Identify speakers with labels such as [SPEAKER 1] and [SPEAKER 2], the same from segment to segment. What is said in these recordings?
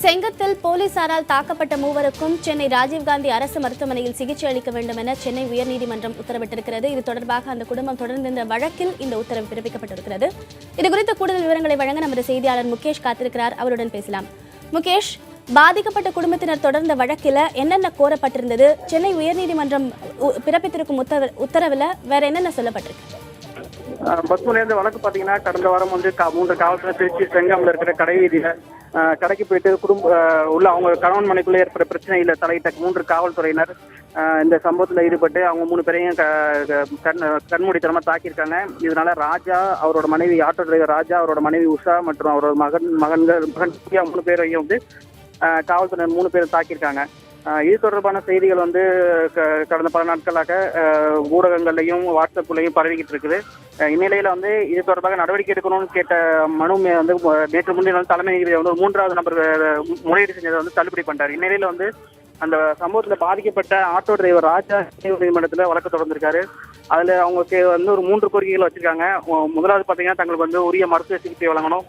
[SPEAKER 1] செங்கத்தில் போலீசாரால் தாக்கப்பட்ட மூவருக்கும் சென்னை ராஜீவ்காந்தி அரசு மருத்துவமனையில் சிகிச்சை அளிக்க வேண்டும் என சென்னை உயர்நீதிமன்றம் உத்தரவிட்டிருக்கிறது. இது தொடர்பாக அந்த குடும்பம் தொடர்ந்து இந்த வழக்கில் இந்த உத்தரவு பிறப்பிக்கப்பட்டிருக்கிறது. இதுகுறித்த கூடுதல் விவரங்களை வழங்க நமது செய்தியாளர் முகேஷ் காத்திருக்கிறார். அவருடன் பேசலாம். முகேஷ், பாதிக்கப்பட்ட குடும்பத்தினர் தொடர்ந்த வழக்கில் என்னென்ன கோரப்பட்டிருந்தது? சென்னை உயர்நீதிமன்றம் பிறப்பித்திருக்கும் உத்தரவில் வேற என்னென்ன சொல்லப்பட்டிருக்கு?
[SPEAKER 2] பஸ்மலேருந்து வழக்கு பார்த்தீங்கன்னா, கடந்த வாரம் வந்து 3 காவல்துறை திருச்சி செங்கம்ல இருக்கிற கடை வீதியில கடைக்கு போயிட்டு உள்ள அவங்க கணவன் மனைக்குள்ள ஏற்பட்ட பிரச்சனையில தலையிட்ட 3 காவல்துறையினர் இந்த சம்பவத்தில் ஈடுபட்டு அவங்க 3 பேரையும் கண்மூடித்தனமா தாக்கியிருக்காங்க. இதனால ராஜா, அவரோட மனைவி ஆட்டோ டிரைவர் ராஜா, அவரோட மனைவி உஷா மற்றும் அவரோட மகன் 3 பேரையும் வந்து காவல்துறையினர் 3 பேரும் தாக்கியிருக்காங்க. இது தொடர்பான செய்திகள் வந்து கடந்த பல நாட்களாக ஊடகங்கள்லையும் வாட்ஸ்அப்லையும் பரவிக்கிட்டு இருக்குது. இந்நிலையில வந்து இது தொடர்பாக நடவடிக்கை எடுக்கணும்னு கேட்ட மனு வந்து நேற்று முன்தினம் தலைமை நீதிபதி வந்து 3வது நபர் முறையீடு செஞ்சதை வந்து தள்ளுபடி பண்ணிட்டார். இந்நிலையில வந்து அந்த சம்பவத்தில் பாதிக்கப்பட்ட ஆட்டோ டிரைவர் ராஜா நீதிமன்றத்தில் வழக்கு தொடர்ந்திருக்காரு. அதுல அவங்களுக்கு வந்து ஒரு 3 கோரிக்கைகள் வச்சிருக்காங்க. முதலாவது பார்த்தீங்கன்னா, தங்களுக்கு வந்து உரிய மருத்துவ சிகிச்சை வழங்கணும்,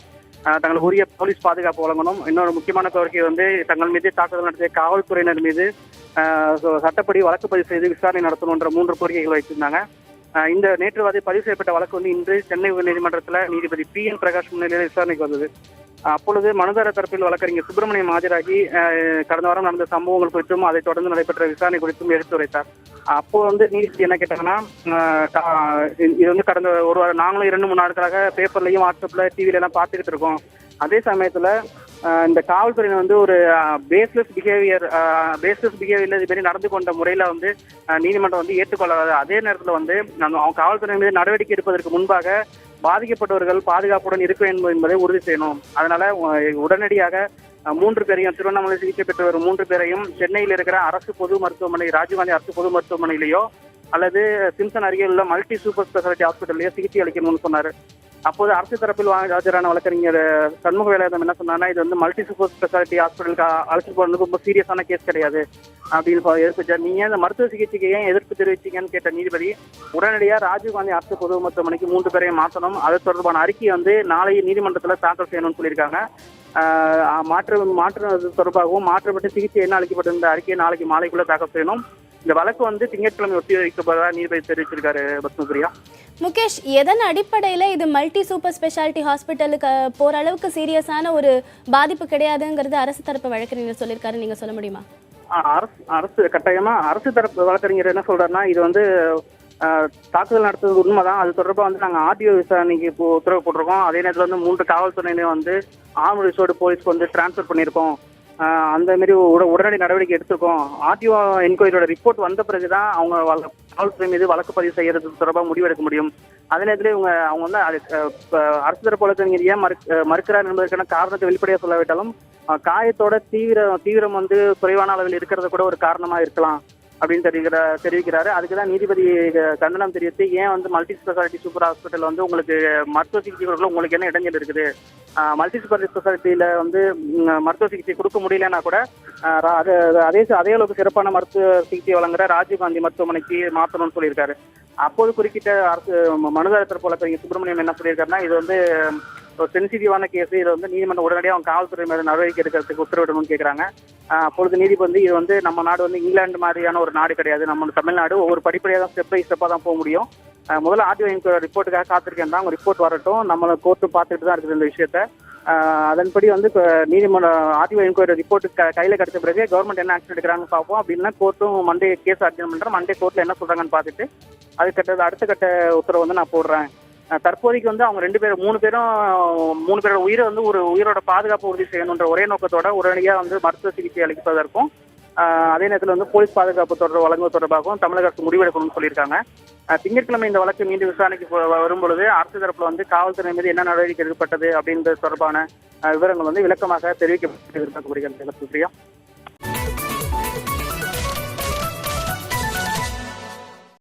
[SPEAKER 2] தங்களுக்கு உரிய போலீஸ் பாதுகாப்பு வழங்கணும். இன்னொரு முக்கியமான கோரிக்கை வந்து தங்கள் மீது தாக்குதல் நடத்திய காவல்துறையினர் மீது சட்டப்படி வழக்கு பதிவு செய்து விசாரணை நடத்தணுன்ற 3 கோரிக்கைகள் வைத்திருந்தாங்க. இந்த நேற்று பதிவு செய்யப்பட்ட வழக்கு வந்து இன்று சென்னை உயர்நீதிமன்றத்தில் நீதிபதி PN பிரகாஷ் முன்னிலையில் விசாரணைக்கு வந்தது. அப்பொழுது மனுதாரர் தரப்பில் வழக்கறிஞர் சுப்பிரமணியம் ஆஜராகி கடந்த வாரம் நடந்த சம்பவங்கள் குறித்தும் அதை தொடர்ந்து நடைபெற்ற விசாரணை குறித்தும் எடுத்துரைத்தார். அப்போ வந்து நீதிபதி என்ன கேட்டாங்கன்னா, இது வந்து கடந்த ஒரு வாரம் நாங்களும் 2-3 நாட்களாக பேப்பர்லையும் வாட்ஸ்அப்ல டிவில எல்லாம் பார்த்துக்கிட்டு இருக்கோம். அதே சமயத்துல இந்த காவல்துறையினர் வந்து ஒரு பேஸ்லெஸ் பிஹேவியர்ல இது மாதிரி நடந்து கொண்ட முறையில வந்து நீதிமன்றம் வந்து ஏற்றுக்கொள்ளாது. அதே நேரத்துல வந்து அவங்க காவல்துறை மீது நடவடிக்கை எடுப்பதற்கு முன்பாக பாதிக்கப்பட்டவர்கள் பாதுகாப்புடன் இருக்க வேண்டும் என்பதை உறுதி செய்யணும். அதனால உடனடியாக 3 பேரையும், திருவண்ணாமலை சிகிச்சை பெற்று வரும் 3 பேரையும் சென்னையில் இருக்கிற அரசு பொது மருத்துவமனை, ராஜீவ்காந்தி அரசு பொது மருத்துவமனையிலேயோ அல்லது சிம்சன் அருகே உள்ள மல்டி சூப்பர் ஸ்பெஷாலிட்டி ஹாஸ்பிட்டல்லையோ சிகிச்சை அளிக்கணும்னு சொன்னாரு. அப்போது அரசு தரப்பில் ஆஜரான வழக்கறிஞர் சண்முக வேலாயுதம் என்ன சொன்னாங்கன்னா, இது வந்து மல்டி சூப்பர் ஸ்பெஷாலிட்டி ஹாஸ்பிட்டலுக்கு அழைச்சிட்டு போறது ரொம்ப சீரியஸான கேஸ் கிடையாது அப்படின்னு எதிர்ப்பு. நீங்க இந்த மருத்துவ சிகிச்சைக்கு ஏன் எதிர்ப்பு தெரிவிச்சீங்கன்னு கேட்ட நீதிபதி, உடனடியாக ராஜீவ்காந்தி அரசு பொது மருத்துவமனைக்கு 3 பேரையும் மாற்றணும், அது தொடர்பான அறிக்கையை வந்து நாளை நீதிமன்றத்தில் தாக்கல் செய்யணும்னு சொல்லியிருக்காங்க. மாற்று தொடர்பாகவும் மாற்றப்பட்டு சிகிச்சை என்ன அளிக்கப்பட்டிருந்த அறிக்கையை நாளைக்கு மாலைக்குள்ள தாக்கல் செய்யணும். இந்த வழக்கு வந்து திங்கட்கிழமை ஒத்தி வைக்கப்படுறதா நீதிபதி தெரிவிச்சிருக்காரு. பத்மபிரியா,
[SPEAKER 1] முகேஷ், எதன் அடிப்படையில் இது மல்டி சூப்பர் ஸ்பெஷாலிட்டி ஹாஸ்பிட்டலுக்கு போற அளவுக்கு சீரியஸான ஒரு பாதிப்பு கிடையாதுங்கிறது அரசு தரப்பு வழக்கறிஞர் சொல்லியிருக்காரு, நீங்க சொல்ல முடியுமா?
[SPEAKER 2] அரசு கட்டாயமா அரசு தரப்பு வழக்கறிஞர் என்ன சொல்றாருன்னா, இது வந்து தாக்குதல் நடத்துவது உண்மைதான். அது தொடர்பாக வந்து நாங்கள் ஆர்டிஓ விசாரணைக்கு இப்போ உத்தரவு போட்டிருக்கோம். அதே நேரத்தில் வந்து 3 காவல்துறையினரும் வந்து ஆர்மட் ரிசோர்ட் போலீஸ்க்கு வந்து டிரான்ஸ்ஃபர் பண்ணியிருக்கோம். அந்த மாதிரி உடனடி நடவடிக்கை எடுத்திருக்கோம். ஆர்டிஓ என்கொயரியோட ரிப்போர்ட் வந்த பிறகுதான் அவங்க காவல்துறை மீது வழக்கு பதிவு செய்யறது தொடர்பாக முடிவெடுக்க முடியும். அதே நேரத்தில் அவங்க வந்து அரசு தரப்பு வழக்கறிஞர் ஏன் மறுக்கிறார் என்பதற்கான காரணத்தை வெளிப்படையாக சொல்லாவிட்டாலும் காயத்தோட தீவிரம் வந்து குறைவான அளவில் இருக்கிறத கூட ஒரு காரணமா இருக்கலாம் அப்படின்னு தெரிவிக்கிறாரு. அதுக்குதான் நீதிபதி கண்டனம் தெரிவித்து, ஏன் வந்து மல்டி ஸ்பெஷாலிட்டி சூப்பர் ஹாஸ்பிட்டல் வந்து உங்களுக்கு மருத்துவ சிகிச்சை கொடுக்கல, உங்களுக்கு என்ன இடைஞ்சல் இருக்குது? மல்டி சூப்பர் ஸ்பெஷாலிட்டியில வந்து மருத்துவ சிகிச்சை கொடுக்க முடியலன்னா கூட அதே அளவுக்கு சிறப்பான மருத்துவ சிகிச்சை வழங்குற ராஜீவ்காந்தி மருத்துவமனைக்கு மாற்றணும்னு சொல்லியிருக்காரு. அப்போது குறுக்கிட்ட அரசு மனுதாரர் தரப்பு வழக்கறிஞர் சுப்பிரமணியம் என்ன சொல்லியிருக்காருன்னா, இது வந்து ஒரு சென்சிட்டிவான கேஸ், இதை வந்து நீதிமன்றம் உடனடியாக அவங்க காவல்துறை மேலே நடவடிக்கை எடுக்கிறதுக்கு உத்தரவிடணும்னு கேட்குறாங்க. அப்பொழுது நீதிபதி, இது வந்து நம்ம நாடு வந்து இங்கிலாந்து மாதிரியான ஒரு நாடு கிடையாது, நம்ம தமிழ்நாடு ஒவ்வொரு படிப்படியாக தான் ஸ்டெப் பை ஸ்டெப்பாக தான் போக முடியும். முதல்ல ஆர்டிஓ ரிப்போர்ட்டுக்காக காத்திருக்கேன் தான், அவங்க ரிப்போர்ட் வரட்டும், நம்மளை கோர்ட்டும் பார்த்துட்டு தான் இருக்குது இந்த விஷயத்த. அதன்படி வந்து நீதிமன்றம் ஆர்டிஓ என்கொயரி ரிப்போர்ட் கையில் கிடைச்ச பிறகு கவர்மெண்ட் என்ன ஆக்ஷன் எடுக்கிறாங்கன்னு பார்ப்போம். அப்படின்னா கோர்ட்டும் மண்டே கேஸ் அட்ஜன் பண்ணுறேன், மண்டே கோர்ட்டில் என்ன சொல்கிறாங்கன்னு பார்த்துட்டு அடுத்த கட்ட உத்தரவு வந்து நான் போடுறேன். தற்போதைக்கு வந்து அவங்க 3 பேரோட உயிரை வந்து ஒரு உயிரோட பாதுகாப்பு உறுதி செய்யணுன்ற ஒரே நோக்கத்தோட உடனடியாக வந்து மருத்துவ சிகிச்சை அளிப்பதற்கும் அதே நேரத்தில் வந்து போலீஸ் பாதுகாப்பு வழங்குவது தொடர்பாகவும் தமிழக அரசு முடிவெடுக்கணும்னு சொல்லியிருக்காங்க. திங்கட்கிழமை இந்த வழக்கு மீண்டும் விசாரணைக்கு வரும்பொழுது அரசு தரப்புல வந்து காவல்துறை மீது என்ன நடவடிக்கை எடுக்கப்பட்டது அப்படின்றது தொடர்பான விவரங்கள் வந்து விளக்கமாக தெரிவிக்கப்பட்டிருக்கிறது.